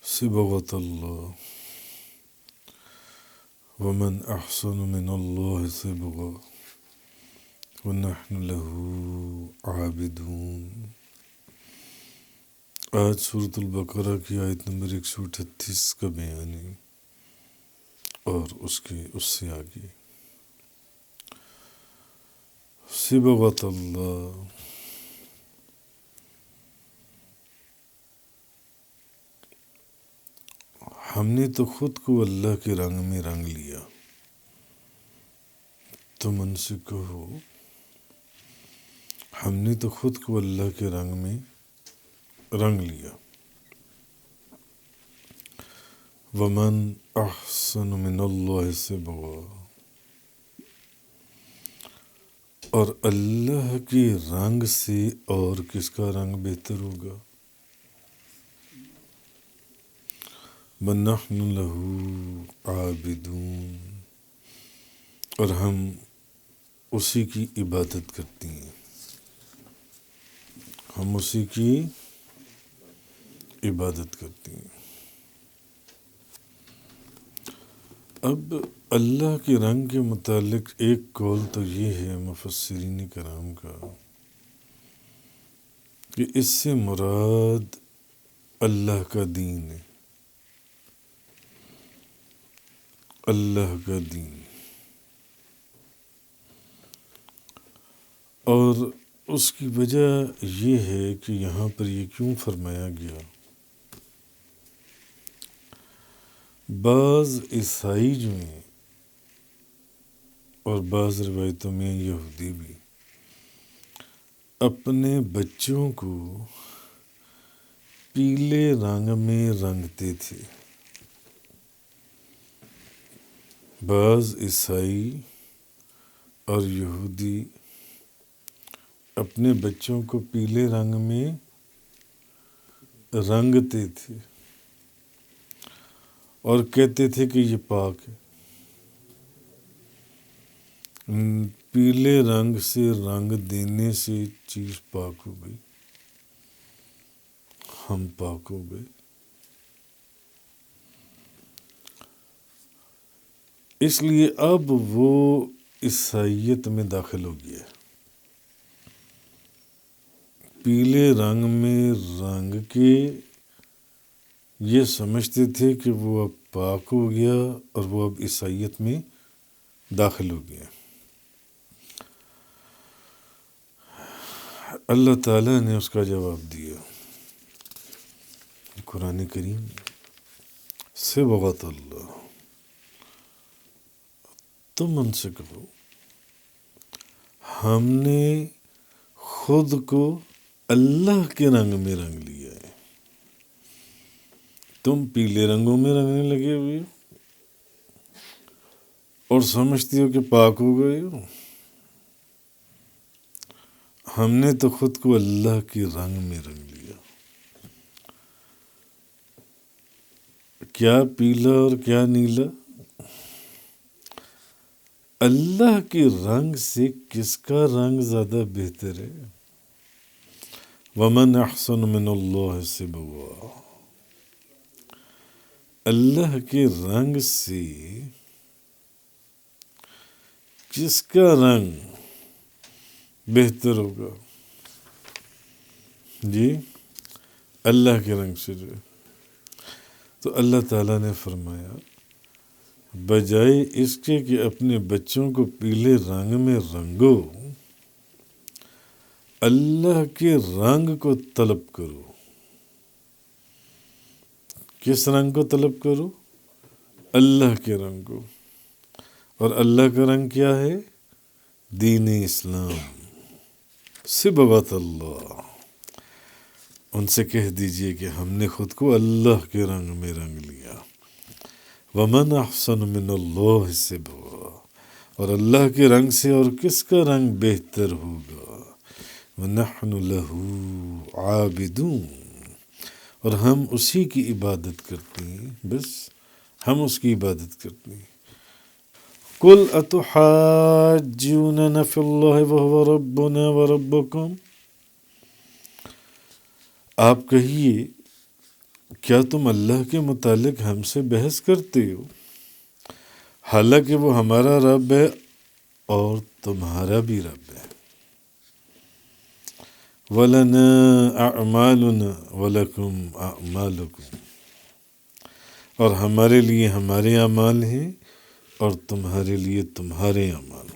صبغة الله ومن أحسن من الله صبغة ونحن له عابدون۔ آج سورۃ البقرہ کی آیت نمبر 138 کا بیان ہے اور اس سے آگے صبغۃ اللہ، ہم نے تو خود کو اللہ کے رنگ میں رنگ لیا۔ تم ان سے کہو ہم نے تو خود کو اللہ کے رنگ میں رنگ لیا۔ ومن احسن من اللہ صبغا، اور اللہ کے رنگ سے اور کس کا رنگ بہتر ہوگا؟ وَنَحْنُ لَهُ عَابِدُونَ، اور ہم اسی کی عبادت کرتے ہیں، ہم اسی کی عبادت کرتے ہیں۔ اب اللہ کے رنگ کے متعلق ایک قول تو یہ ہے مفسرین کرام کا کہ اس سے مراد اللہ کا دین ہے، اللہ کا دین، اور اس کی وجہ یہ ہے کہ یہاں پر یہ کیوں فرمایا گیا؟ بعض عیسائی جو ہیں اور بعض روایتوں میں یہودی بھی اپنے بچوں کو پیلے رنگ میں رنگتے تھے۔ بعض عیسائی اور یہودی اپنے بچوں کو پیلے رنگ میں رنگتے تھے اور کہتے تھے کہ یہ پاک ہے۔ پیلے رنگ سے رنگ دینے سے چیز پاک ہو گئی، ہم پاک ہو گئے۔ اس لیے اب وہ عیسائیت میں داخل ہو گیا۔ پیلے رنگ میں رنگ کے یہ سمجھتے تھے کہ وہ اب پاک ہو گیا اور وہ اب عیسائیت میں داخل ہو گیا۔ اللہ تعالیٰ نے اس کا جواب دیا قرآن کریم صبغۃ اللہ، تم ان سے کہو ہم نے خود کو اللہ کے رنگ میں رنگ لیا ہے۔ تم پیلے رنگوں میں رنگنے لگے ہوئے ہو اور سمجھتے ہو کہ پاک ہو گئے ہو۔ ہم نے تو خود کو اللہ کے رنگ میں رنگ لیا۔ کیا پیلا اور کیا نیلا؟ اللہ کے رنگ سے کس کا رنگ زیادہ بہتر ہے؟ وَمَنْ أَحْسَنُ مِنَ اللَّهِ صِبْغًا، اللہ کے رنگ سے کس کا رنگ بہتر ہوگا؟ جی اللہ کے رنگ سے جو ہے۔ تو اللہ تعالیٰ نے فرمایا بجائے اس کے کہ اپنے بچوں کو پیلے رنگ میں رنگو، اللہ کے رنگ کو طلب کرو۔ کس رنگ کو طلب کرو؟ اللہ کے رنگ کو۔ اور اللہ کا رنگ کیا ہے؟ دین اسلام، صبغۃ اللہ۔ ان سے کہہ دیجئے کہ ہم نے خود کو اللہ کے رنگ میں رنگ لیا۔ وَمَنْ أَحْسَنُ مِنَ اللَّهِ صِبْغًا، اور اللہ کے رنگ سے اور کس کا رنگ بہتر ہوگا؟ وَنَحْنُ لَهُ عَابِدُونَ، اور ہم اسی کی عبادت کرتے ہیں، بس ہم اس کی عبادت کرتے ہیں۔ قُلْ أَتُحَاجُّونَنَا فِي اللَّهِ وَهُوَ رَبُّنَا وَرَبُّكُمْ، آپ کہیے کیا تم اللہ کے متعلق ہم سے بحث کرتے ہو حالانکہ وہ ہمارا رب ہے اور تمہارا بھی رب ہے؟ وَلَنَا أَعْمَالُنَا وَلَكُمْ أَعْمَالُكُمْ، اور ہمارے لیے ہمارے اعمال ہیں اور تمہارے لیے تمہارے اعمال۔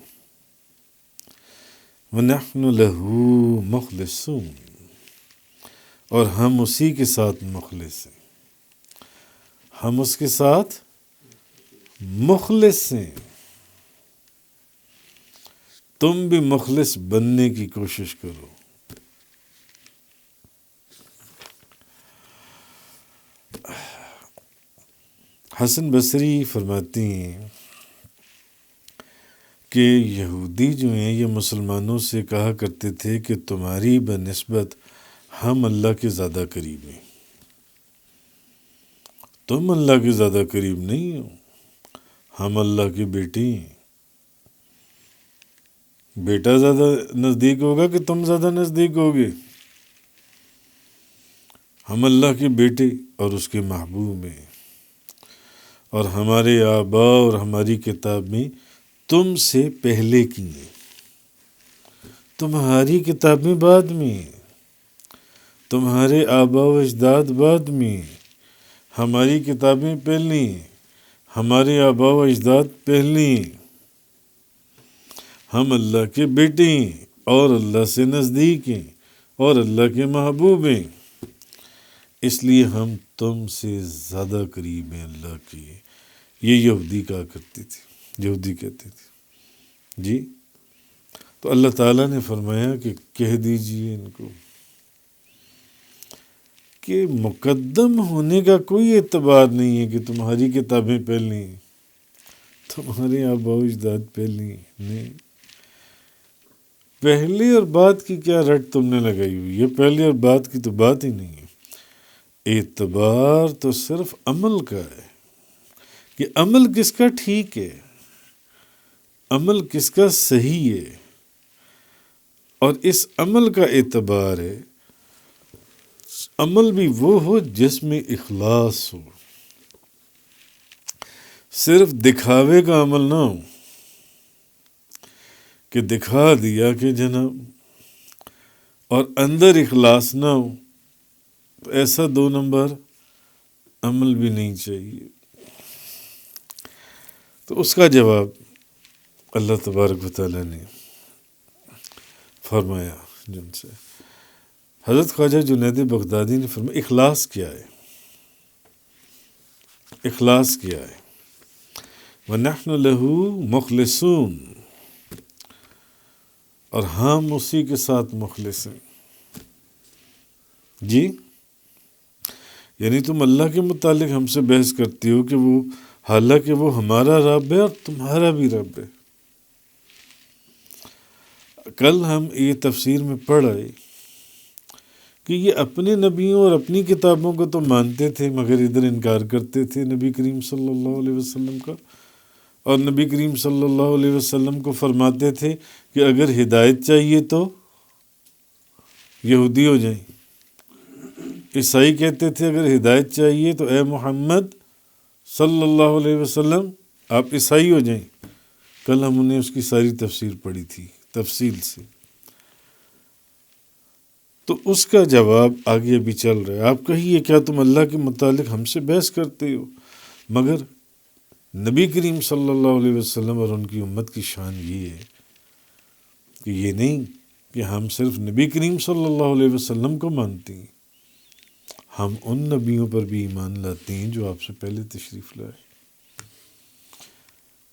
وَنَحْنُ لَهُ مُخْلِصُونَ، اور ہم اسی کے ساتھ مخلص ہیں، ہم اس کے ساتھ مخلص ہیں۔ تم بھی مخلص بننے کی کوشش کرو۔ حسن بصری فرماتی ہیں کہ یہودی جو ہیں یہ مسلمانوں سے کہا کرتے تھے کہ تمہاری بنسبت ہم اللہ کے زیادہ قریب ہیں، تم اللہ کے زیادہ قریب نہیں ہو، ہم اللہ کے بیٹے ہیں۔ بیٹا زیادہ نزدیک ہوگا کہ تم زیادہ نزدیک ہوگے؟ ہم اللہ کے بیٹے اور اس کے محبوب ہیں، اور ہمارے آباء اور ہماری کتاب میں تم سے پہلے کی ہیں، تمہاری کتابیں بعد میں، تمہارے آباء و اجداد بعد میں، ہماری کتابیں پہلی، ہمارے آباء و اجداد پہلی۔ ہم اللہ کے بیٹے ہیں اور اللہ سے نزدیک ہیں اور اللہ کے محبوب ہیں، اس لیے ہم تم سے زیادہ قریب ہیں اللہ کے۔ یہ یہودی کہا کرتی تھی، یہودی کہتے تھے جی۔ تو اللہ تعالیٰ نے فرمایا کہ کہہ دیجئے ان کو کہ مقدم ہونے کا کوئی اعتبار نہیں ہے کہ تمہاری کتابیں پہلی ہیں، تمہارے آباء و اجداد پہلی ہیں، نہیں۔ پہلے اور بعد کی کیا رٹ تم نے لگائی ہوئی ہے؟ پہلے اور بعد کی تو بات ہی نہیں ہے۔ اعتبار تو صرف عمل کا ہے کہ عمل کس کا ٹھیک ہے، عمل کس کا صحیح ہے، اور اس عمل کا اعتبار ہے عمل بھی وہ ہو جس میں اخلاص ہو، صرف دکھاوے کا عمل نہ ہو کہ دکھا دیا کہ جناب، اور اندر اخلاص نہ ہو، تو ایسا 2 نمبر عمل بھی نہیں چاہیے۔ تو اس کا جواب اللہ تبارک و تعالیٰ نے فرمایا جن سے، حضرت خواجہ جنید بغدادی نے فرمایا اخلاص کیا ہے، اخلاص کیا ہے؟ وَنَحْنُ لَهُ مُخْلِصُونَ، اور ہم اسی کے ساتھ مخلص ہیں جی۔ یعنی تم اللہ کے متعلق ہم سے بحث کرتی ہو کہ وہ حالانکہ وہ ہمارا رب ہے اور تمہارا بھی رب ہے۔ کل ہم یہ تفسیر میں پڑھ آئے کہ یہ اپنے نبیوں اور اپنی کتابوں کو تو مانتے تھے مگر ادھر انکار کرتے تھے نبی کریم صلی اللہ علیہ وسلم کا، اور نبی کریم صلی اللہ علیہ وسلم کو فرماتے تھے کہ اگر ہدایت چاہیے تو یہودی ہو جائیں۔ عیسائی کہتے تھے اگر ہدایت چاہیے تو اے محمد صلی اللہ علیہ وسلم آپ عیسائی ہو جائیں۔ کل ہم نے اس کی ساری تفسیر پڑھی تھی تفصیل سے، تو اس کا جواب آگے ابھی چل رہا ہے۔ آپ کہیے کیا تم اللہ کے متعلق ہم سے بحث کرتے ہو؟ مگر نبی کریم صلی اللہ علیہ وسلم اور ان کی امت کی شان یہ ہے کہ یہ نہیں کہ ہم صرف نبی کریم صلی اللہ علیہ وسلم کو مانتے ہیں، ہم ان نبیوں پر بھی ایمان لاتے ہیں جو آپ سے پہلے تشریف لائے۔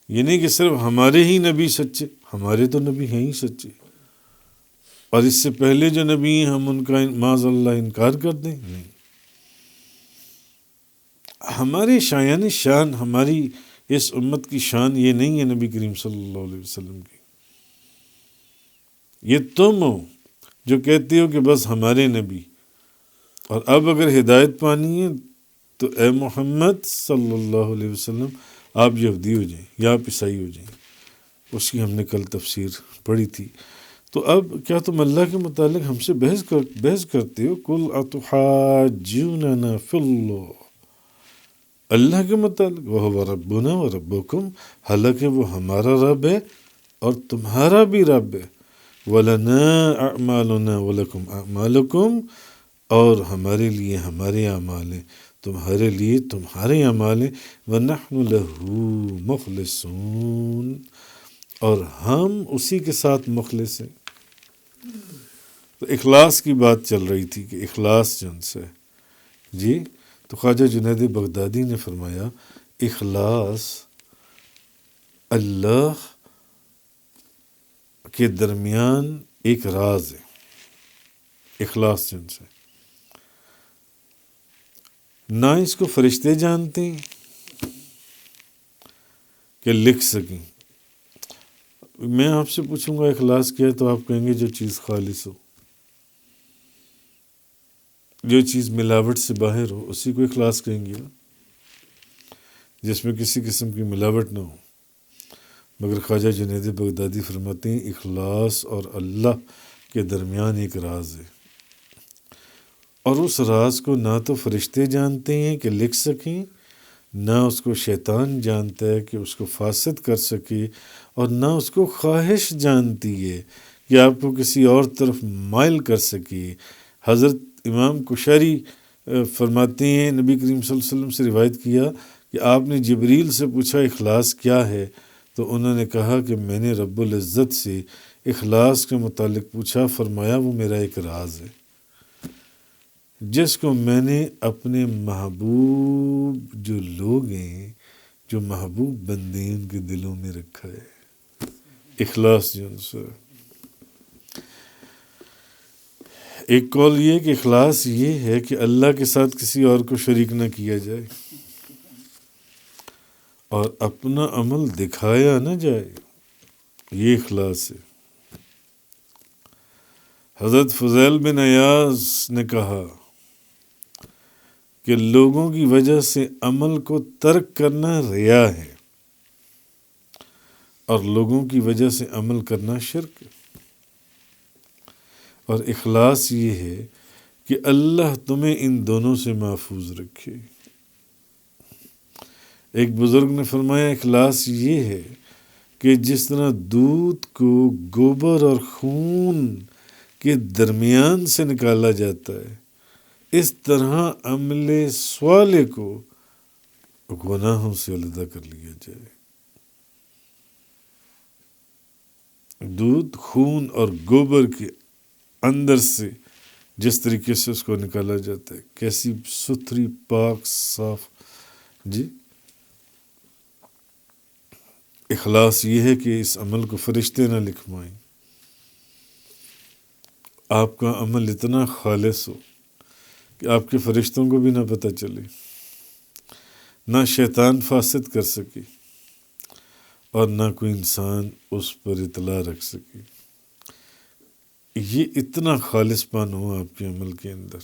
یہ نہیں کہ صرف ہمارے ہی نبی سچے، ہمارے تو نبی ہیں ہی سچے، اور اس سے پہلے جو نبی ہیں ہم ان کا معاذ اللہ انکار کر دیں؟ نہیں۔ ہمارے شایان شان، ہماری اس امت کی شان یہ نہیں ہے نبی کریم صلی اللہ علیہ وسلم کی۔ یہ تم ہو جو کہتے ہو کہ بس ہمارے نبی، اور اب اگر ہدایت پانی ہے تو اے محمد صلی اللہ علیہ وسلم آپ یہودی ہو جائیں یا آپ عیسائی ہو جائیں۔ اس کی ہم نے کل تفسیر پڑھی تھی۔ تو اب کیا تم اللہ کے متعلق ہم سے بحث کرتے ہو؟ قل اتحاجوننا فی اللہ، اللہ کے متعلق، وہو ربنا و ربکم، حالانکہ وہ ہمارا رب ہے اور تمہارا بھی رب ہے، وَلَنَا أَعْمَالُنَا وَلَكُمْ أَعْمَالُكُمْ، اور ہمارے لیے ہمارے اعمال ہیں، تمہارے لیے تمہارے اعمال ہیں، وَنَحْنُ لَهُ مُخْلِصُونَ، اور ہم اسی کے ساتھ مخلص ہیں۔ تو اخلاص کی بات چل رہی تھی کہ اخلاص جن سے جی، تو خواجہ جنید بغدادی نے فرمایا اخلاص اللہ کے درمیان ایک راز ہے، اخلاص جن سے نہ اس کو فرشتے جانتے ہیں کہ لکھ سکیں۔ میں آپ سے پوچھوں گا اخلاص کیا ہے تو آپ کہیں گے جو چیز خالص ہو، جو چیز ملاوٹ سے باہر ہو، اسی کو اخلاص کہیں گے، جس میں کسی قسم کی ملاوٹ نہ ہو۔ مگر خواجہ جنید بغدادی فرماتے ہیں اخلاص اور اللہ کے درمیان ایک راز ہے، اور اس راز کو نہ تو فرشتے جانتے ہیں کہ لکھ سکیں، نہ اس کو شیطان جانتا ہے کہ اس کو فاسد کر سکے، اور نہ اس کو خواہش جانتی ہے کہ آپ کو کسی اور طرف مائل کر سکے۔ حضرت امام کشاری فرماتے ہیں نبی کریم صلی اللہ علیہ وسلم سے روایت کیا کہ آپ نے جبریل سے پوچھا اخلاص کیا ہے، تو انہوں نے کہا کہ میں نے رب العزت سے اخلاص کے متعلق پوچھا، فرمایا وہ میرا ایک راز ہے جس کو میں نے اپنے محبوب جو لوگ ہیں، جو محبوب بندے ہیں، ان کے دلوں میں رکھا ہے۔ اخلاص جو ان سے ایک قول یہ کہ اخلاص یہ ہے کہ اللہ کے ساتھ کسی اور کو شریک نہ کیا جائے اور اپنا عمل دکھایا نہ جائے، یہ اخلاص ہے۔ حضرت فضیل بن عیاض نے کہا کہ لوگوں کی وجہ سے عمل کو ترک کرنا ریا ہے، اور لوگوں کی وجہ سے عمل کرنا شرک ہے، اور اخلاص یہ ہے کہ اللہ تمہیں ان دونوں سے محفوظ رکھے۔ ایک بزرگ نے فرمایا اخلاص یہ ہے کہ جس طرح دودھ کو گوبر اور خون کے درمیان سے نکالا جاتا ہے، اس طرح عمل صالح کو گناہوں سے علیحدہ کر لیا جائے۔ دودھ خون اور گوبر کے اندر سے جس طریقے سے اس کو نکالا جاتا ہے، کیسی ستھری پاک صاف جی۔ اخلاص یہ ہے کہ اس عمل کو فرشتے نہ لکھوائیں، آپ کا عمل اتنا خالص ہو کہ آپ کے فرشتوں کو بھی نہ پتہ چلے، نہ شیطان فاسد کر سکے، اور نہ کوئی انسان اس پر اطلاع رکھ سکے۔ یہ اتنا خالص پن ہو آپ کے عمل کے اندر،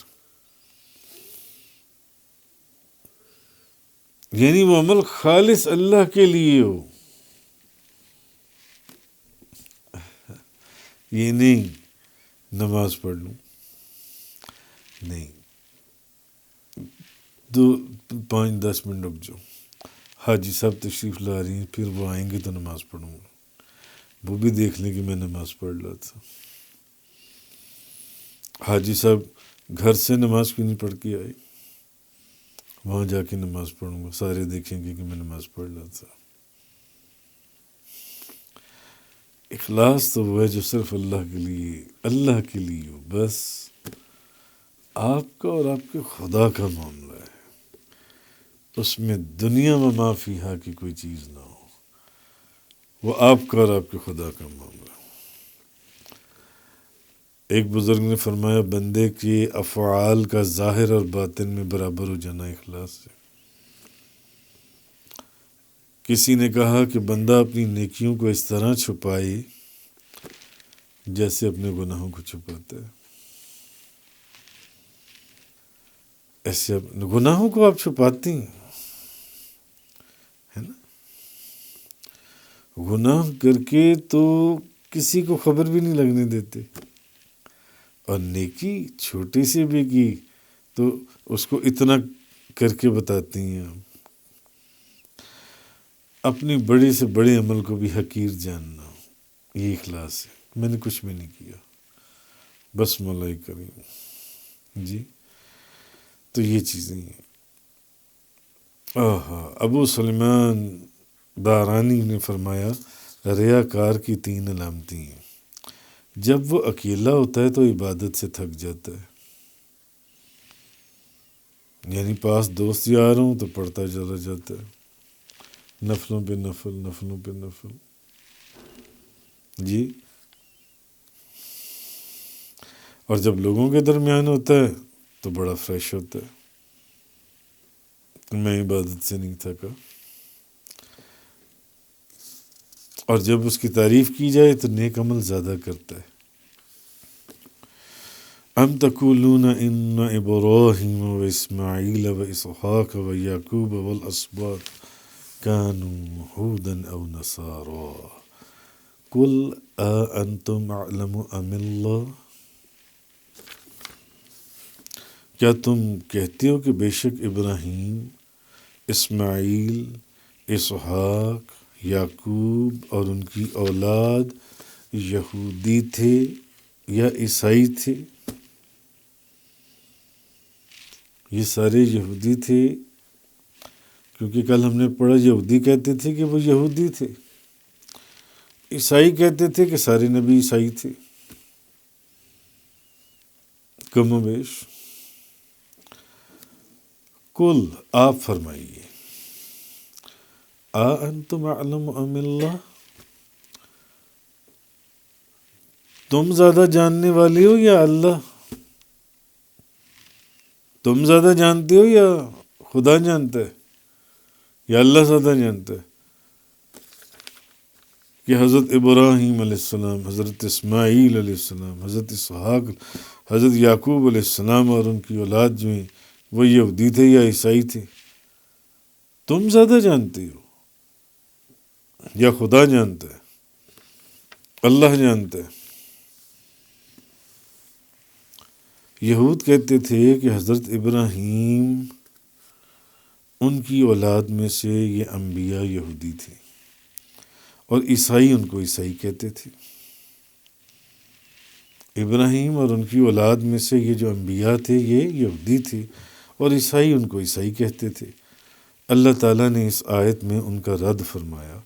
یعنی وہ عمل خالص اللہ کے لیے ہو، یہ نہیں نماز پڑھ لوں، نہیں 5-10 منٹ رک جاؤ، حاجی صاحب تشریف لا رہی ہیں، پھر وہ آئیں گے تو نماز پڑھوں گا، وہ بھی دیکھ لیں کہ میں نماز پڑھ رہا تھا۔ حاجی صاحب گھر سے نماز کیوں نہیں پڑھ کے آئے، وہاں جا کے نماز پڑھوں گا، سارے دیکھیں گے کہ میں نماز پڑھ رہا تھا۔ اخلاص تو وہ ہے جو صرف اللہ کے لیے ہو، بس آپ کا اور آپ کے خدا کا معاملہ ہے، اس میں دنیا و ما فیہا کی کوئی چیز نہ ہو، وہ آپ کا اور آپ کے خدا کا معاملہ ہے۔ ایک بزرگ نے فرمایا بندے کے افعال کا ظاہر اور باطن میں برابر ہو جانا اخلاص سے۔ کسی نے کہا کہ بندہ اپنی نیکیوں کو اس طرح چھپائے جیسے اپنے گناہوں کو چھپاتا ہے۔ ایسے گناہوں کو آپ چھپاتے ہیں، ہے نا؟ گناہ کر کے تو کسی کو خبر بھی نہیں لگنے دیتے، اور نیکی چھوٹی سی بھی کی تو اس کو اتنا کر کے بتاتی ہیں آپ۔ اپنی بڑے سے بڑے عمل کو بھی حقیر جاننا، یہ اخلاص ہے، میں نے کچھ بھی نہیں کیا، بس مولا کریم جی۔ تو یہ چیزیں ہیں۔ ابو سلیمان دارانی نے فرمایا ریاکار کی 3 علامتیں ہیں۔ جب وہ اکیلا ہوتا ہے تو عبادت سے تھک جاتا ہے، یعنی پاس دوست یار ہوں تو پڑھتا چلا جاتا ہے، نفلوں پہ نفل، نفلوں پہ نفل جی۔ اور جب لوگوں کے درمیان ہوتا ہے تو بڑا فریش ہوتا ہے، میں عبادت سے نہیں تھکا۔ اور جب اس کی تعریف کی جائے تو نیک عمل زیادہ کرتا ہے۔ ام تقولون ان ابراہیم و اسماعیل و اسحاق و یعقوب والاسباط كانوا هودا او نصارا قل انتم اعلم ام اللہ۔ کیا تم کہتے ہو کہ بے شک ابراہیم، اسماعیل، اسحاق، یعقوب اور ان کی اولاد یہودی تھے یا عیسائی تھے؟ یہ سارے یہودی تھے، کیونکہ کل ہم نے پڑھا یہودی کہتے تھے کہ وہ یہودی تھے، عیسائی کہتے تھے کہ سارے نبی عیسائی تھے، کم و بیش۔ کل آپ فرمائیے، انتم اعلم ام اللہ، تم زیادہ جاننے والے ہو یا اللہ؟ تم زیادہ جانتے ہو یا خدا جانتا ہے یا اللہ زیادہ جانتا ہے کہ حضرت ابراہیم علیہ السلام، حضرت اسماعیل علیہ السلام، حضرت اسحاق، حضرت یعقوب علیہ السلام اور ان کی اولاد جو ہیں وہ یہودی تھے یا عیسائی تھے؟ تم زیادہ جانتے ہو یا خدا جانتا ہے، اللہ جانتا ہے؟ یہود کہتے تھے کہ حضرت ابراہیم ان کی اولاد میں سے یہ انبیاء یہودی تھے، اور عیسائی ان کو عیسائی کہتے تھے۔ ابراہیم اور ان کی اولاد میں سے یہ جو انبیاء تھے یہ یہودی تھے، اور عیسائی ان کو عیسائی کہتے تھے۔ اللہ تعالیٰ نے اس آیت میں ان کا رد فرمایا،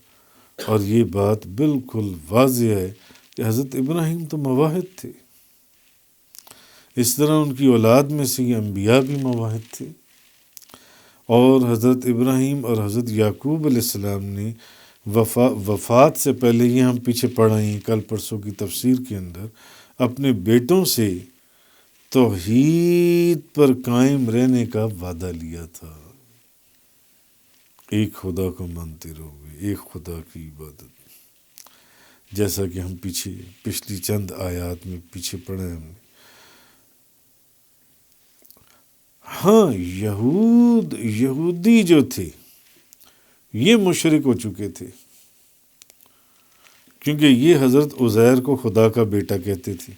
اور یہ بات بالکل واضح ہے کہ حضرت ابراہیم تو موحد تھے، اس طرح ان کی اولاد میں سے یہ انبیاء بھی موحد تھے۔ اور حضرت ابراہیم اور حضرت یعقوب علیہ السلام نے وفات سے پہلے، یہ ہم پیچھے پڑھائیں ہیں کل پرسوں کی تفسیر کے اندر، اپنے بیٹوں سے توحید پر قائم رہنے کا وعدہ لیا تھا۔ ایک خدا کو مانتے رہو گے، ایک خدا کی عبادت، جیسا کہ ہم پچھلی چند آیات میں پیچھے پڑھے ہم نے۔ ہاں، یہودی جو تھے یہ مشرک ہو چکے تھے، کیونکہ یہ حضرت عزیر کو خدا کا بیٹا کہتے تھے،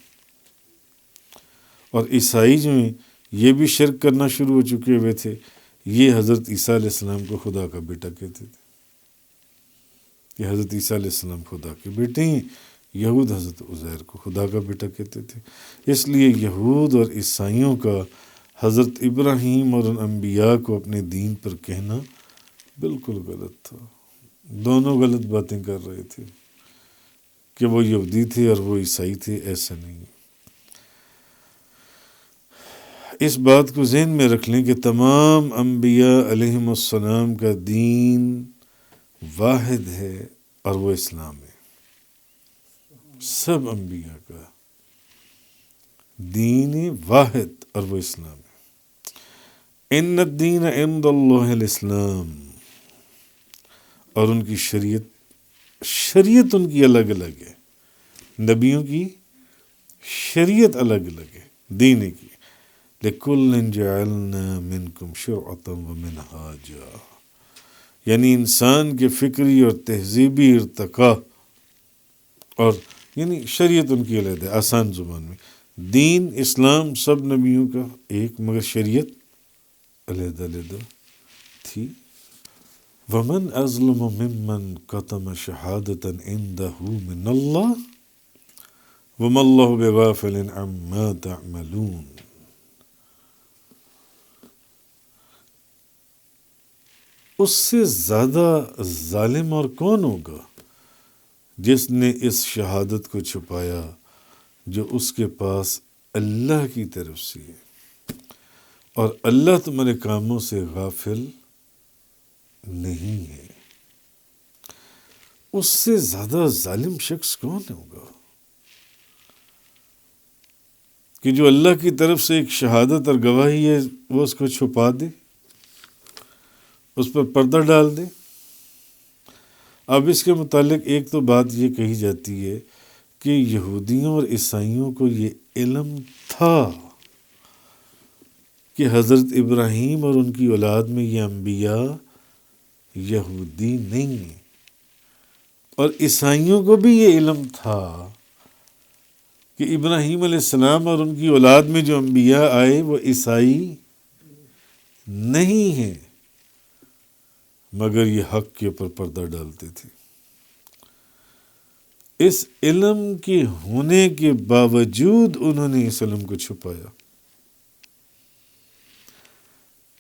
اور عیسائی جو ہیں یہ بھی شرک کرنا شروع ہو چکے ہوئے تھے، یہ حضرت عیسیٰ علیہ السلام کو خدا کا بیٹا کہتے تھے، کہ حضرت عیسیٰ علیہ السلام خدا کے بیٹے ہیں، یہود حضرت عزیر کو خدا کا بیٹا کہتے تھے۔ اس لیے یہود اور عیسائیوں کا حضرت ابراہیم اور ان انبیاء کو اپنے دین پر کہنا بالکل غلط تھا۔ دونوں غلط باتیں کر رہے تھے کہ وہ یہودی تھے اور وہ عیسائی تھے، ایسا نہیں۔ اس بات کو ذہن میں رکھ لیں کہ تمام انبیاء علیہم السلام کا دین واحد ہے، اور وہ اسلام ہے۔ سب انبیاء کا دین واحد اور وہ اسلام ہے۔ ان الدین عند اللہ الاسلام، اور ان کی شریعت ان کی الگ الگ ہے، نبیوں کی شریعت الگ الگ ہے، دین کی۔ لِكُلٍّ جَعَلْنَا مِنْكُمْ شِرْعَةً وَمِنْهَاجًا، یعنی انسان کے فکری اور تہذیبی ارتقاء اور یعنی شریعت ان کی علیحدہ، آسان زبان میں دین اسلام سب نبیوں کا ایک، مگر شریعت علیحدہ علیحدہ تھی۔ ومن ازلم ممن کتم شہادۃ عندہ من اللہ وما اللہ بغافل عما تعملون۔ اس سے زیادہ ظالم اور کون ہوگا جس نے اس شہادت کو چھپایا جو اس کے پاس اللہ کی طرف سے ہے، اور اللہ تمہارے کاموں سے غافل نہیں ہے۔ اس سے زیادہ ظالم شخص کون ہوگا کہ جو اللہ کی طرف سے ایک شہادت اور گواہی ہے وہ اس کو چھپا دے، اس پر پردہ ڈال دے۔ اب اس کے متعلق ایک تو بات یہ کہی جاتی ہے کہ یہودیوں اور عیسائیوں کو یہ علم تھا کہ حضرت ابراہیم اور ان کی اولاد میں یہ انبیاء یہودی نہیں ہیں، اور عیسائیوں کو بھی یہ علم تھا کہ ابراہیم علیہ السلام اور ان کی اولاد میں جو انبیاء آئے وہ عیسائی نہیں ہیں، مگر یہ حق کے اوپر پردہ ڈالتے تھے۔ اس علم کے ہونے کے باوجود انہوں نے اس علم کو چھپایا،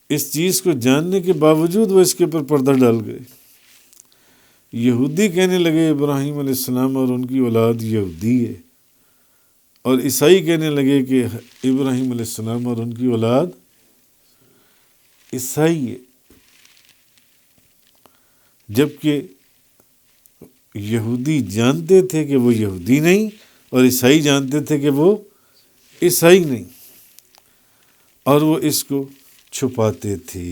اس چیز کو جاننے کے باوجود وہ اس کے اوپر پردہ ڈال گئے۔ یہودی کہنے لگے ابراہیم علیہ السلام اور ان کی اولاد یہودی ہے، اور عیسائی کہنے لگے کہ ابراہیم علیہ السلام اور ان کی اولاد عیسائی ہے، جبکہ یہودی جانتے تھے کہ وہ یہودی نہیں، اور عیسائی جانتے تھے کہ وہ عیسائی نہیں، اور وہ اس کو چھپاتے تھے۔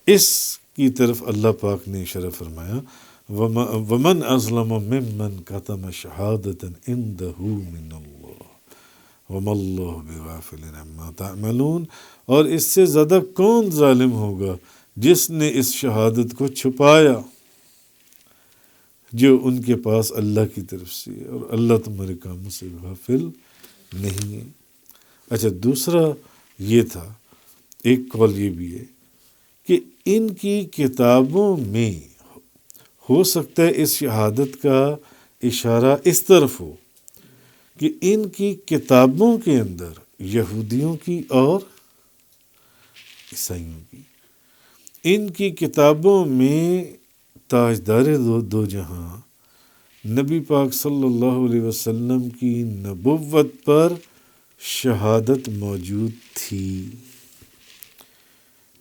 اس کی طرف اللہ پاک نے اشارہ فرمایا وَمَنْ أَظْلَمُ مِمَّنْ كَتَمَ شَهَادَةً عِنْدَهُ مِنَ اللَّهِ وَمَا اللَّهُ بِغَافِلٍ عَمَّا تَعْمَلُونَ، اور اس سے زیادہ کون ظالم ہوگا جس نے اس شہادت کو چھپایا جو ان کے پاس اللہ کی طرف سے ہے، اور اللہ تمہارے کاموں سے غافل نہیں ہے۔ اچھا، دوسرا یہ تھا، ایک قول یہ بھی ہے کہ ان کی کتابوں میں ہو سکتا ہے اس شہادت کا اشارہ اس طرف ہو کہ ان کی کتابوں کے اندر یہودیوں کی اور عیسائیوں کی، ان کی کتابوں میں تاجدار دو جہاں نبی پاک صلی اللہ علیہ وسلم کی نبوت پر شہادت موجود تھی۔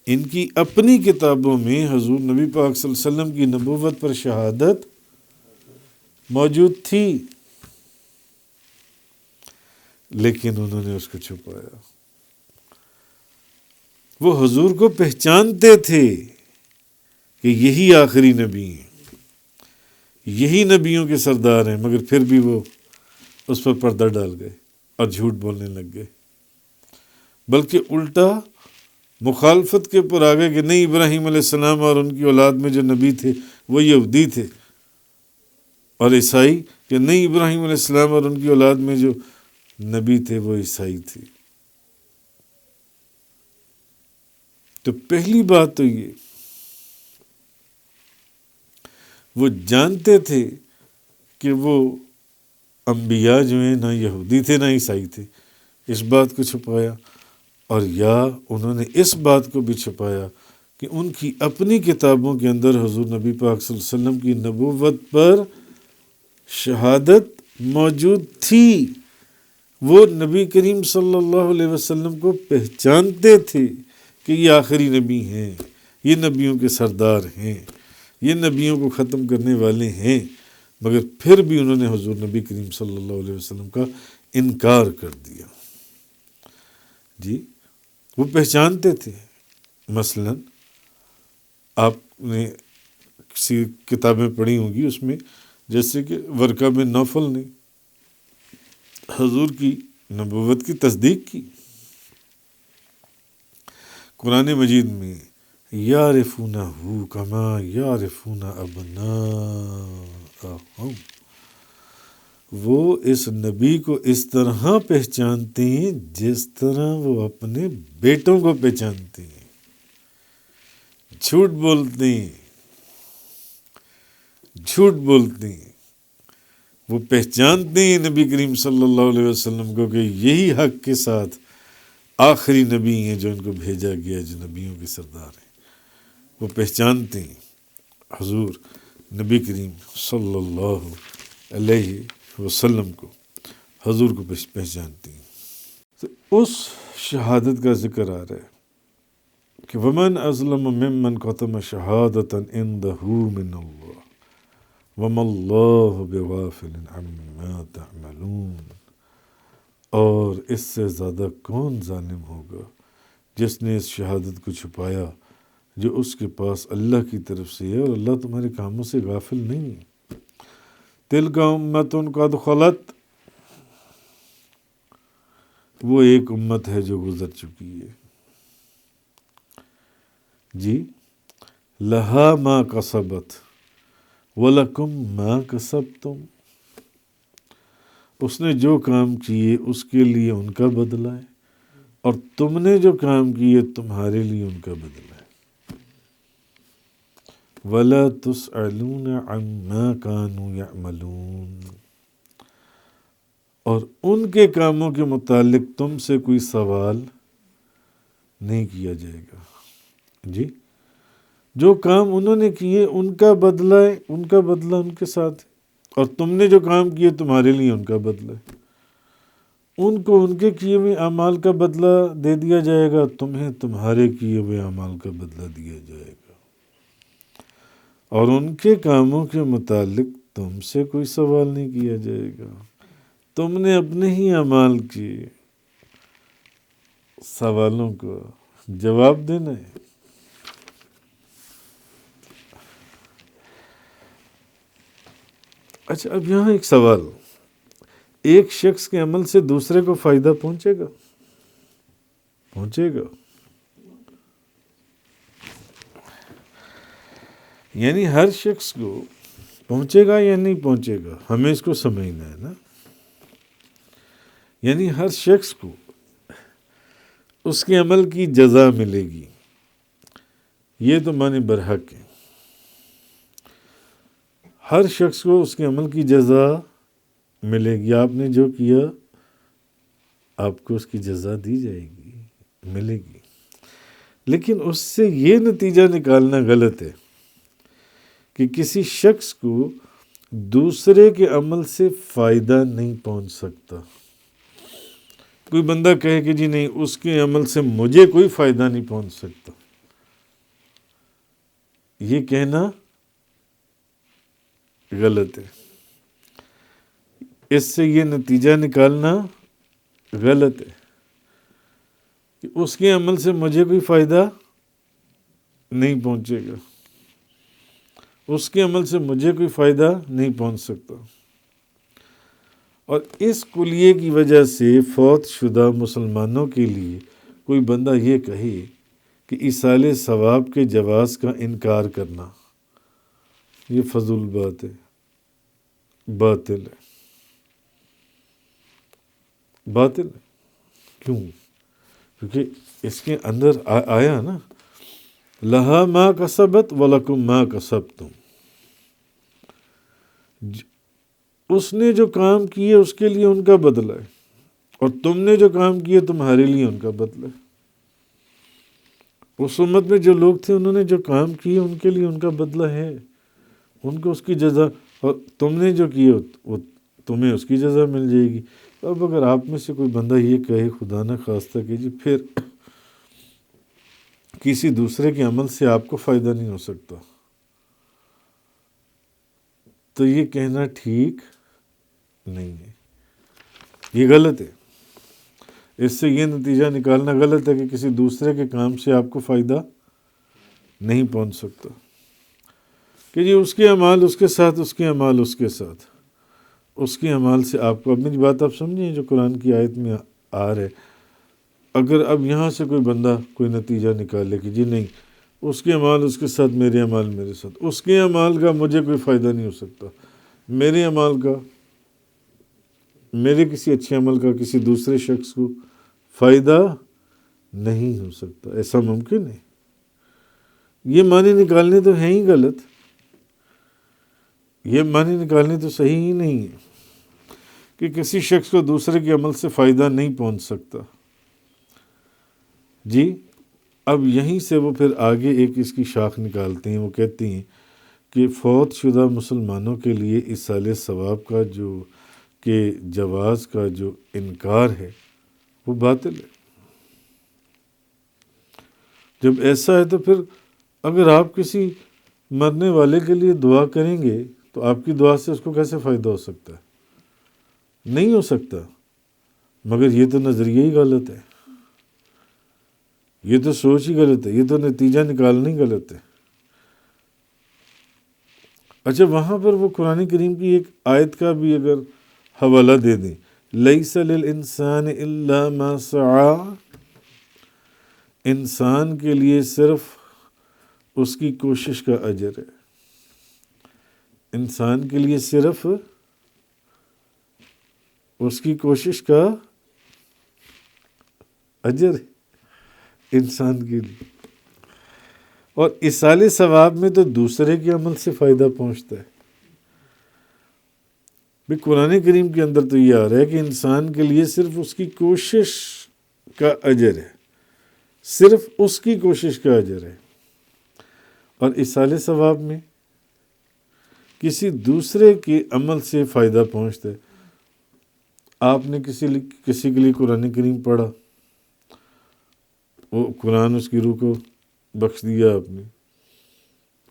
ان کی اپنی کتابوں میں حضور نبی پاک صلی اللہ علیہ وسلم کی نبوت پر شہادت موجود تھی، لیکن انہوں نے اس کو چھپایا۔ وہ حضور کو پہچانتے تھے کہ یہی آخری نبی ہیں، یہی نبیوں کے سردار ہیں، مگر پھر بھی وہ اس پر پردہ ڈال گئے اور جھوٹ بولنے لگ گئے، بلکہ الٹا مخالفت کے اوپر آ گئے کہ نہیں، ابراہیم علیہ السلام اور ان کی اولاد میں جو نبی تھے وہ یہودی تھے، اور عیسائی کہ نہیں، ابراہیم علیہ السلام اور ان کی اولاد میں جو نبی تھے وہ عیسائی تھے۔ تو پہلی بات تو یہ، وہ جانتے تھے کہ وہ انبیاء جو ہیں نہ یہودی تھے نہ عیسائی تھے، اس بات کو چھپایا، اور یا انہوں نے اس بات کو بھی چھپایا کہ ان کی اپنی کتابوں کے اندر حضور نبی پاک صلی اللہ علیہ وسلم کی نبوت پر شہادت موجود تھی۔ وہ نبی کریم صلی اللہ علیہ وسلم کو پہچانتے تھے کہ یہ آخری نبی ہیں، یہ نبیوں کے سردار ہیں، یہ نبیوں کو ختم کرنے والے ہیں، مگر پھر بھی انہوں نے حضور نبی کریم صلی اللہ علیہ وسلم کا انکار کر دیا۔ جی، وہ پہچانتے تھے۔ مثلا آپ نے کسی کتابیں پڑھی ہوں گی، اس میں جیسے کہ ورقہ بن نوفل نے حضور کی نبوت کی تصدیق کی۔ قرآن مجید میں یعرفونہ کما یعرفون ابناءہم، وہ اس نبی کو اس طرح پہچانتے ہیں جس طرح وہ اپنے بیٹوں کو پہچانتے ہیں. جھوٹ بولتے ہیں، جھوٹ بولتے ہیں. وہ پہچانتے ہیں نبی کریم صلی اللہ علیہ وسلم کو کہ یہی حق کے ساتھ آخری نبی ہیں جو ان کو بھیجا گیا، جو نبیوں کے سردار ہیں. وہ پہچانتے ہیں حضور نبی کریم صلی اللہ علیہ وسلم کو، حضور کو پہچانتے ہیں. تو اس شہادت کا ذکر آ رہا ہے کہ ومن ازلم ممن کتم شہادۃ عنده من اللہ وما اللہ بغافل عما تعملون. اور اس سے زیادہ کون ظالم ہوگا جس نے اس شہادت کو چھپایا جو اس کے پاس اللہ کی طرف سے ہے، اور اللہ تمہارے کاموں سے غافل نہیں ہے. تلک امۃ قد خلت، وہ ایک امت ہے جو گزر چکی ہے. جی، لہا ما کسبت وَلَكُمْ مَا كَسَبْتُمْ، اس نے جو کام کیے اس کے لیے ان کا بدلہ ہے، اور تم نے جو کام کیے تمہارے لیے ان کا بدلہ ہے. وَلَا تُسْأَلُونَ عَمَّا كَانُوا يَعْمَلُونَ، اور ان کے کاموں کے متعلق تم سے کوئی سوال نہیں کیا جائے گا. جی، جو کام انہوں نے کیے ان کا بدلہ ہے، ان کا بدلہ ان کے ساتھ ہے، اور تم نے جو کام کیے تمہارے لیے ان کا بدلہ ہے. ان کو ان کے کیے ہوئے اعمال کا بدلہ دے دیا جائے گا، تمہیں تمہارے کیے ہوئے اعمال کا بدلہ دیا جائے گا، اور ان کے کاموں کے متعلق تم سے کوئی سوال نہیں کیا جائے گا. تم نے اپنے ہی اعمال کے سوالوں کو جواب دینا ہے. اچھا، اب یہاں ایک سوال، ایک شخص کے عمل سے دوسرے کو فائدہ پہنچے گا؟ پہنچے گا. یعنی ہر شخص کو پہنچے گا یا نہیں پہنچے گا، ہمیں اس کو سمجھنا ہے نا. یعنی ہر شخص کو اس کے عمل کی جزا ملے گی، یہ تو معنی برحق ہے. ہر شخص کو اس کے عمل کی جزا ملے گی. آپ نے جو کیا آپ کو اس کی جزا دی جائے گی، ملے گی. لیکن اس سے یہ نتیجہ نکالنا غلط ہے کہ کسی شخص کو دوسرے کے عمل سے فائدہ نہیں پہنچ سکتا. کوئی بندہ کہے کہ جی نہیں، اس کے عمل سے مجھے کوئی فائدہ نہیں پہنچ سکتا، یہ کہنا غلط ہے. اس سے یہ نتیجہ نکالنا غلط ہے کہ اس کے عمل سے مجھے کوئی فائدہ نہیں پہنچے گا، اس کے عمل سے مجھے کوئی فائدہ نہیں پہنچ سکتا. اور اس کلیے کی وجہ سے فوت شدہ مسلمانوں کے لیے کوئی بندہ یہ کہے کہ ایصال ثواب کے جواز کا انکار کرنا یہ فضول بات ہے، باطل ہے. باطل ہے. کیوں؟ کیونکہ اس کے اندر آیا نا، لہا ما کسبت ولکم ما کسبتم. اس نے جو کام کیے اس کے لیے ان کا بدلہ ہے، اور تم نے جو کام کیے تمہارے لیے ان کا بدلہ ہے. اس امت میں جو لوگ تھے انہوں نے جو کام کیے ان کے لیے ان کا بدلہ ہے، ان کو اس کی جزا، اور تم نے جو کیے وہ تمہیں اس کی جزا مل جائے گی. اب اگر آپ میں سے کوئی بندہ یہ کہے خدا نہ خواستہ کہ جی پھر کسی دوسرے کے عمل سے آپ کو فائدہ نہیں ہو سکتا، تو یہ کہنا ٹھیک نہیں ہے، یہ غلط ہے. اس سے یہ نتیجہ نکالنا غلط ہے کہ کسی دوسرے کے کام سے آپ کو فائدہ نہیں پہنچ سکتا، کہ جی اس کے اعمال اس کے ساتھ، اس کے اعمال اس کے ساتھ، اس کے اعمال سے آپ کو. اب میری بات آپ سمجھیں جو قرآن کی آیت میں آ رہے، اگر اب یہاں سے کوئی بندہ کوئی نتیجہ نکالے کہ جی نہیں، اس کے اعمال اس کے ساتھ، میرے اعمال میرے ساتھ، اس کے اعمال کا مجھے کوئی فائدہ نہیں ہو سکتا، میرے اعمال کا میرے کسی اچھے عمل کا کسی دوسرے شخص کو فائدہ نہیں ہو سکتا، ایسا ممکن ہے؟ یہ معنی نکالنے تو ہیں ہی غلط، یہ معنی نکالنے تو صحیح ہی نہیں ہے کہ کسی شخص کو دوسرے کے عمل سے فائدہ نہیں پہنچ سکتا۔ جی اب یہیں سے وہ پھر آگے ایک اس کی شاخ نکالتے ہیں، وہ کہتے ہیں کہ فوت شدہ مسلمانوں کے لیے ایصال ثواب کا کہ جواز کا جو انکار ہے وہ باطل ہے۔ جب ایسا ہے تو پھر اگر آپ کسی مرنے والے کے لیے دعا کریں گے تو آپ کی دعا سے اس کو کیسے فائدہ ہو سکتا ہے؟ نہیں ہو سکتا، مگر یہ تو نظریہ ہی غلط ہے، یہ تو سوچ ہی غلط ہے، یہ تو نتیجہ نکالنا ہی غلط ہے۔ اچھا وہاں پر وہ قرآن کریم کی ایک آیت کا بھی اگر حوالہ دے دیں، لیس للانسان الا ما سعی، انسان کے لیے صرف اس کی کوشش کا اجر ہے، انسان کے لیے صرف اس کی کوشش کا اجر ہے انسان کے لیے، اور ایصال ثواب میں تو دوسرے کے عمل سے فائدہ پہنچتا ہے۔ بھی قرآن کریم کے اندر تو یہ آ رہا ہے کہ انسان کے لیے صرف اس کی کوشش کا اجر ہے، صرف اس کی کوشش کا اجر ہے، اور ایصال ثواب میں کسی دوسرے کے عمل سے فائدہ پہنچتا ہے۔ آپ نے کسی کے لیے قرآن کریم پڑھا، وہ قرآن اس کی روح کو بخش دیا آپ نے،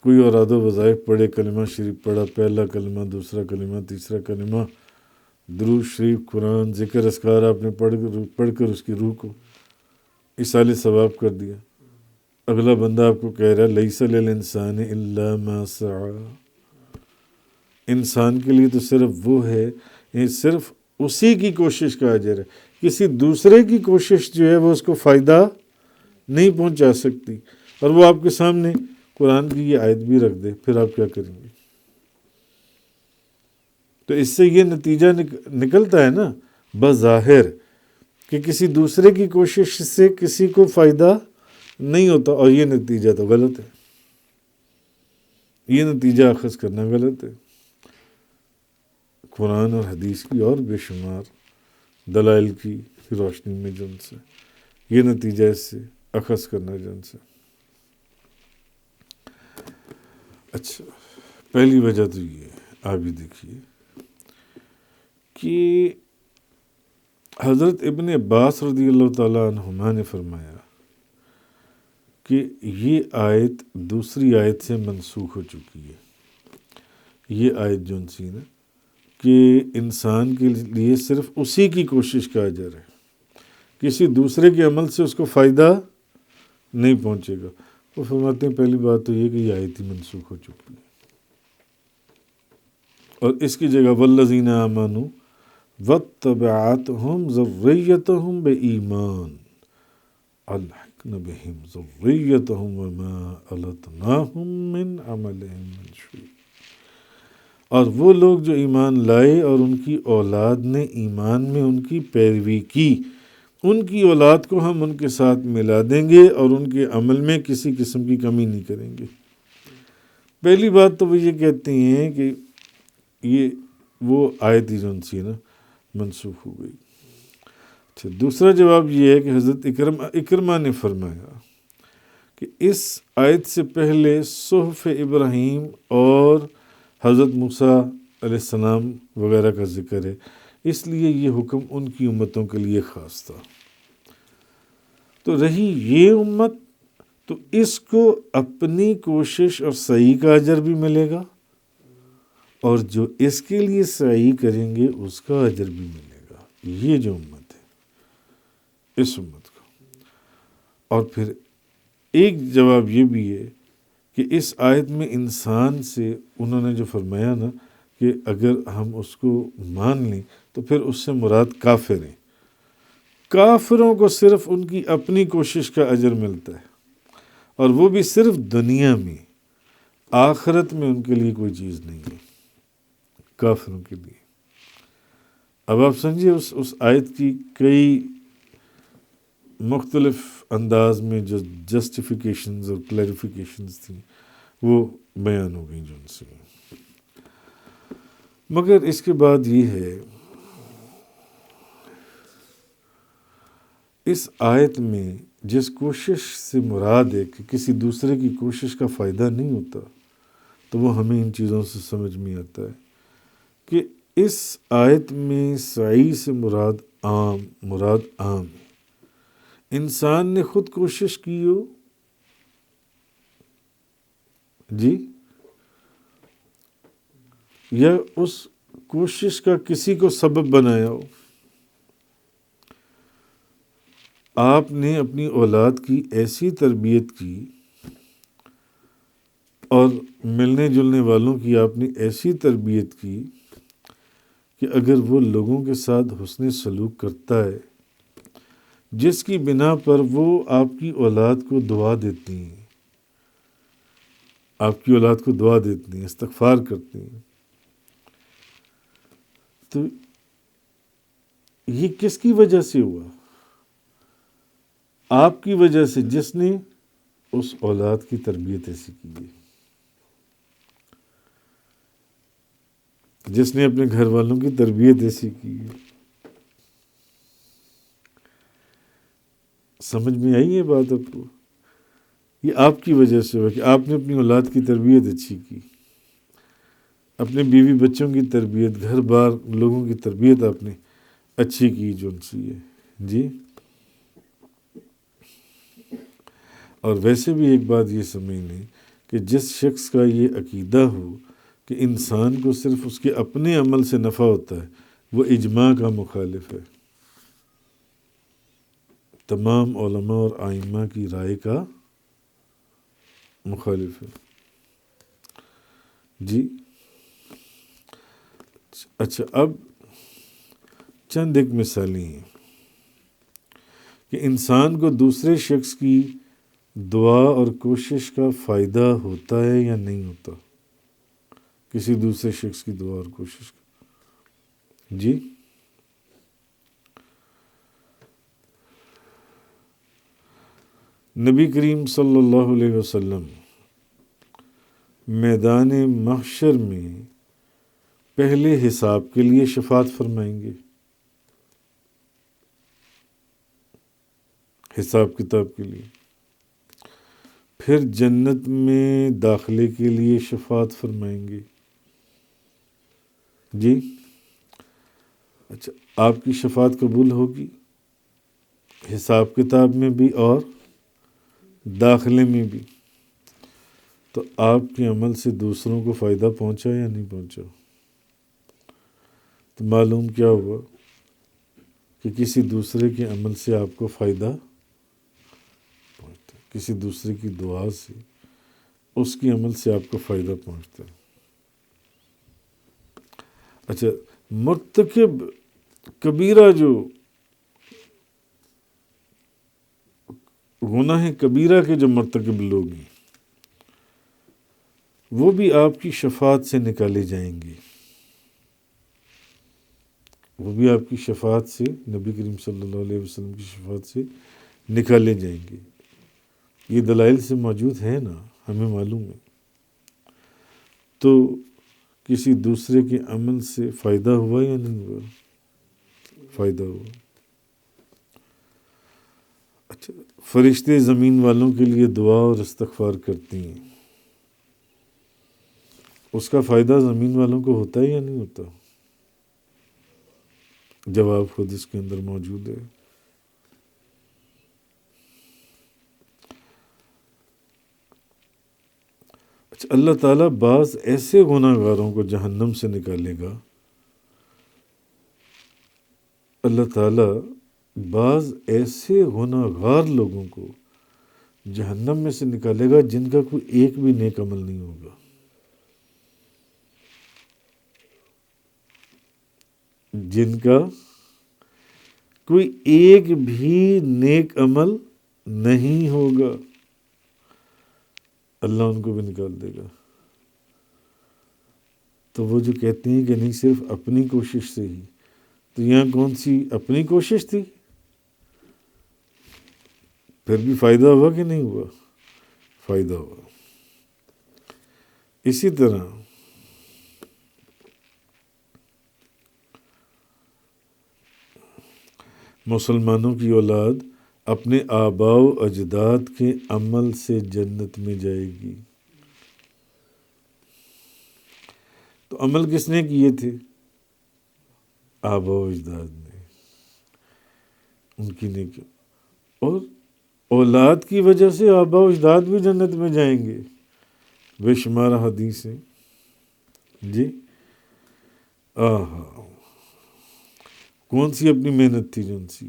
کوئی اوراد و وظائف پڑھے، کلمہ شریف پڑھا، پہلا کلمہ، دوسرا کلمہ، تیسرا کلمہ، درود شریف، قرآن، ذکر اذکار آپ نے پڑھ کر اس کی روح کو ایصال ثواب کر دیا۔ اگلا بندہ آپ کو کہہ رہا ہے لیس للانسان الا ما سعی، انسان کے لیے تو صرف وہ ہے، یہ صرف اسی کی کوشش کا اجر ہے، کسی دوسرے کی کوشش جو ہے وہ اس کو فائدہ نہیں پہنچا سکتی، اور وہ آپ کے سامنے قرآن کی یہ آیت بھی رکھ دے، پھر آپ کیا کریں گے؟ تو اس سے یہ نتیجہ نکلتا ہے نا بظاہر کہ کسی دوسرے کی کوشش سے کسی کو فائدہ نہیں ہوتا، اور یہ نتیجہ تو غلط ہے، یہ نتیجہ اخذ کرنا غلط ہے۔ قرآن اور حدیث کی اور بے شمار دلائل کی روشنی میں جن سے یہ نتیجہ اس سے اخذ کرنا جن سے۔ اچھا پہلی وجہ تو یہ ہے، آپ بھی دیکھیے کہ حضرت ابن عباس رضی اللہ تعالیٰ عنہما نے فرمایا کہ یہ آیت دوسری آیت سے منسوخ ہو چکی ہے۔ یہ آیت جو سی نا کہ انسان کے لیے صرف اسی کی کوشش کا اجر ہے، کسی دوسرے کے عمل سے اس کو فائدہ نہیں پہنچے گا۔ وہ فرماتے ہیں پہلی بات تو یہ کہ یہ آیت ہی منسوخ ہو چکی ہے، اور اس کی جگہ والذین آمنوا واتبعتہم ذریتہم بإیمان الحقنا بہم ذریتہم وما التناہم من عملہم من شیء، اور وہ لوگ جو ایمان لائے اور ان کی اولاد نے ایمان میں ان کی پیروی کی، ان کی اولاد کو ہم ان کے ساتھ ملا دیں گے اور ان کے عمل میں کسی قسم کی کمی نہیں کریں گے۔ پہلی بات تو وہ یہ کہتے ہیں کہ یہ وہ آیت ہی جو سی نا منسوخ ہو گئی۔ اچھا دوسرا جواب یہ ہے کہ حضرت اکرمہ نے فرمایا کہ اس آیت سے پہلے صحف ابراہیم اور حضرت موسیٰ علیہ السلام وغیرہ کا ذکر ہے، اس لیے یہ حکم ان کی امتوں کے لیے خاص تھا۔ تو رہی یہ امت تو اس کو اپنی کوشش اور سعی کا اجر بھی ملے گا، اور جو اس کے لیے سعی کریں گے اس کا اجر بھی ملے گا، یہ جو امت ہے اس امت کو۔ اور پھر ایک جواب یہ بھی ہے کہ اس آیت میں انسان سے انہوں نے جو فرمایا نا کہ اگر ہم اس کو مان لیں تو پھر اس سے مراد کافر ہیں، کافروں کو صرف ان کی اپنی کوشش کا اجر ملتا ہے، اور وہ بھی صرف دنیا میں، آخرت میں ان کے لیے کوئی چیز نہیں ہے کافروں کے لیے۔ اب آپ سمجھیے اس آیت کی کئی مختلف انداز میں جو جسٹیفیکیشنز اور کلیریفیکیشنز تھیں وہ بیان ہو گئیں جو ان سے. مگر اس کے بعد یہ ہے، اس آیت میں جس کوشش سے مراد ہے کہ کسی دوسرے کی کوشش کا فائدہ نہیں ہوتا، تو وہ ہمیں ان چیزوں سے سمجھ میں آتا ہے کہ اس آیت میں سعی سے مراد عام ہے. انسان نے خود کوشش کی ہو جی، یا اس کوشش کا کسی کو سبب بنایا ہو. آپ نے اپنی اولاد کی ایسی تربیت کی اور ملنے جلنے والوں کی آپ نے ایسی تربیت کی کہ اگر وہ لوگوں کے ساتھ حسن سلوک کرتا ہے، جس کی بنا پر وہ آپ کی اولاد کو دعا دیتی ہیں، آپ کی اولاد کو دعا دیتی ہیں، استغفار کرتی ہیں، تو یہ کس کی وجہ سے ہوا؟ آپ کی وجہ سے، جس نے اس اولاد کی تربیت ایسی کی ہے، جس نے اپنے گھر والوں کی تربیت ایسی کی ہے. سمجھ میں آئی یہ بات آپ کو؟ یہ آپ کی وجہ سے ہوا کہ آپ نے اپنی اولاد کی تربیت اچھی کی، اپنے بیوی بچوں کی تربیت، گھر بار لوگوں کی تربیت آپ نے اچھی کی جو ان سے ہے جی. اور ویسے بھی ایک بات یہ سمجھ لیں کہ جس شخص کا یہ عقیدہ ہو کہ انسان کو صرف اس کے اپنے عمل سے نفع ہوتا ہے، وہ اجماع کا مخالف ہے، تمام علماء اور ائمہ کی رائے کا مخالف ہے جی. اچھا، اب چند ایک مثالیں ہیں کہ انسان کو دوسرے شخص کی دعا اور کوشش کا فائدہ ہوتا ہے یا نہیں ہوتا. کسی دوسرے شخص کی دعا اور کوشش کا جی. نبی کریم صلی اللہ علیہ وسلم میدان محشر میں پہلے حساب کے لیے شفاعت فرمائیں گے، حساب کتاب کے لیے. پھر جنت میں داخلے کے لیے شفاعت فرمائیں گے جی. اچھا، آپ کی شفاعت قبول ہوگی حساب کتاب میں بھی اور داخلے میں بھی، تو آپ کے عمل سے دوسروں کو فائدہ پہنچا یا نہیں پہنچا؟ تو معلوم کیا ہوا کہ کسی دوسرے کے عمل سے آپ کو فائدہ پہنچتا ہے، کسی دوسرے کی دعا سے، اس کی عمل سے آپ کو فائدہ پہنچتا ہے. اچھا، مرتکب کبیرہ جو گناہ کبیرہ کے جو مرتکب لوگ ہیں، وہ بھی آپ کی شفاعت سے نکالے جائیں گے، وہ بھی آپ کی شفاعت سے، نبی کریم صلی اللہ علیہ وسلم کی شفاعت سے نکالے جائیں گے. یہ دلائل سے موجود ہے نا، ہمیں معلوم ہے. تو کسی دوسرے کے عمل سے فائدہ ہوا یا نہیں ہوا؟ فائدہ ہوا. اچھا، فرشتے زمین والوں کے لیے دعا اور استغفار کرتے ہیں، اس کا فائدہ زمین والوں کو ہوتا ہے یا نہیں ہوتا؟ جواب خود اس کے اندر موجود ہے. اچھا، اللہ تعالیٰ بعض ایسے گناہ گاروں کو جہنم سے نکالے گا، اللہ تعالیٰ بعض ایسے گناہ گار لوگوں کو جہنم میں سے نکالے گا جن کا کوئی ایک بھی نیک عمل نہیں ہوگا. جن کا کوئی ایک بھی نیک عمل نہیں ہوگا، اللہ ان کو بھی نکال دے گا. تو وہ جو کہتے ہیں کہ نہیں صرف اپنی کوشش سے ہی تو یہاں کون سی اپنی کوشش تھی؟ پھر بھی فائدہ ہوا کہ نہیں ہوا؟ فائدہ ہوا۔ اسی طرح مسلمانوں کی اولاد اپنے آباء و اجداد کے عمل سے جنت میں جائے گی۔ تو عمل کس نے کیے تھے؟ آباء و اجداد نے، ان کی نے کیا، اور اولاد کی وجہ سے آباء و اجداد بھی جنت میں جائیں گے، بے شمار حدیث ہیں جی۔ کون سی اپنی محنت تھی؟ جون سی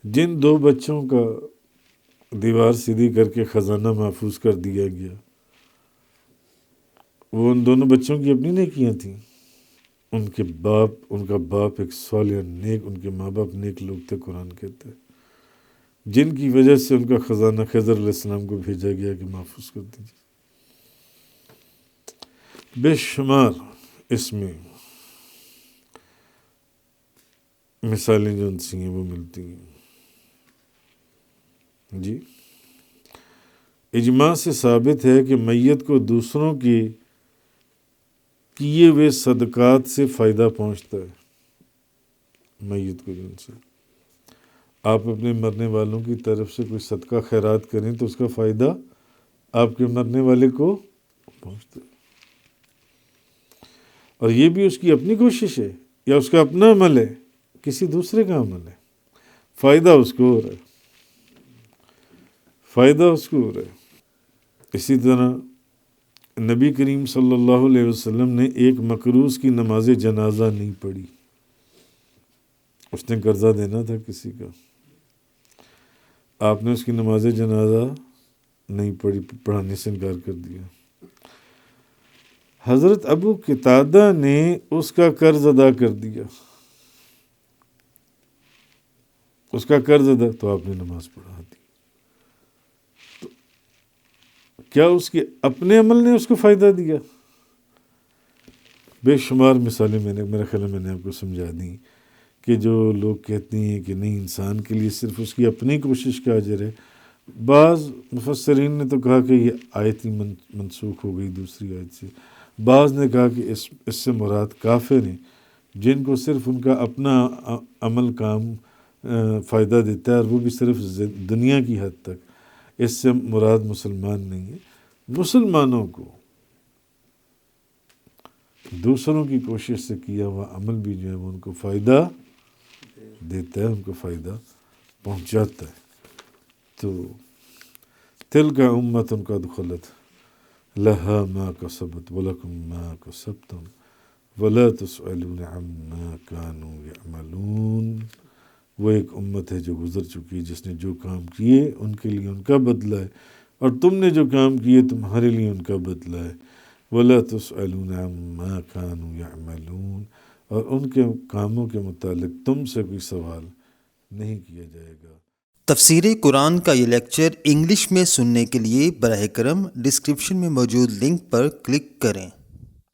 جن دو بچوں کا دیوار سیدھی کر کے خزانہ محفوظ کر دیا گیا، وہ ان دونوں بچوں کی اپنی نیکیاں تھیں۔ ان کا باپ ایک صالح نیک، ان کے ماں باپ نیک لوگ تھے، قرآن کہتا ہے، جن کی وجہ سے ان کا خزانہ خضر علیہ السلام کو بھیجا گیا کہ محفوظ کر دیجیے۔ بے شمار اس میں مثالیں جو سی ہیں وہ ملتی ہیں جی۔ اجماع سے ثابت ہے کہ میت کو دوسروں کے کیے ہوئے صدقات سے فائدہ پہنچتا ہے۔ میت کو جن سے آپ اپنے مرنے والوں کی طرف سے کوئی صدقہ خیرات کریں تو اس کا فائدہ آپ کے مرنے والے کو پہنچتا ہے، اور یہ بھی اس کی اپنی کوشش ہے یا اس کا اپنا عمل ہے، کسی دوسرے کا عمل ہے، فائدہ اس کو ہو رہا ہے، فائدہ اس کو ہو رہا ہے۔ اسی طرح نبی کریم صلی اللہ علیہ وسلم نے ایک مقروض کی نماز جنازہ نہیں پڑھی۔ اس نے قرضہ دینا تھا کسی کا، آپ نے اس کی نماز جنازہ نہیں پڑھی، پڑھانے سے انکار کر دیا۔ حضرت ابو قتادہ نے اس کا قرض ادا کر دیا، اس کا قرض ادا، تو آپ نے نماز پڑھا دی۔ تو کیا اس کے اپنے عمل نے اس کو فائدہ دیا؟ بے شمار مثالیں میرے خیال میں نے آپ کو سمجھا دی کہ جو لوگ کہتے ہیں کہ نہیں، انسان کے لیے صرف اس کی اپنی کوشش کا اجر ہے۔ بعض مفسرین نے تو کہا کہ یہ آیت ہی منسوخ ہو گئی دوسری آیت سے، بعض نے کہا کہ اس سے مراد کافر ہیں جن کو صرف ان کا اپنا عمل کام فائدہ دیتا ہے، اور وہ بھی صرف دنیا کی حد تک۔ اس سے مراد مسلمان نہیں ہے۔ مسلمانوں کو دوسروں کی کوشش سے کیا ہوا عمل بھی جو ہے وہ ان کو فائدہ دیتا ہے، ان کو فائدہ پہنچاتا ہے۔ تو تلک امۃ قد خلت لها ما کسبت ولکم ما کسبتم ولا تسألون عما كانوا يعملون۔ وہ ایک امت ہے جو گزر چکی ہے، جس نے جو کام کیے ان کے لیے ان کا بدلہ ہے، اور تم نے جو کام کیے تمہارے لیے ان کا بدلہ ہے۔ ولا تسألون عما كانوا يعملون، اور ان کے کاموں کے متعلق تم سے کوئی سوال نہیں کیا جائے گا۔ تفسیر قرآن کا یہ لیکچر انگلش میں سننے کے لیے براہ کرم ڈسکرپشن میں موجود لنک پر کلک کریں۔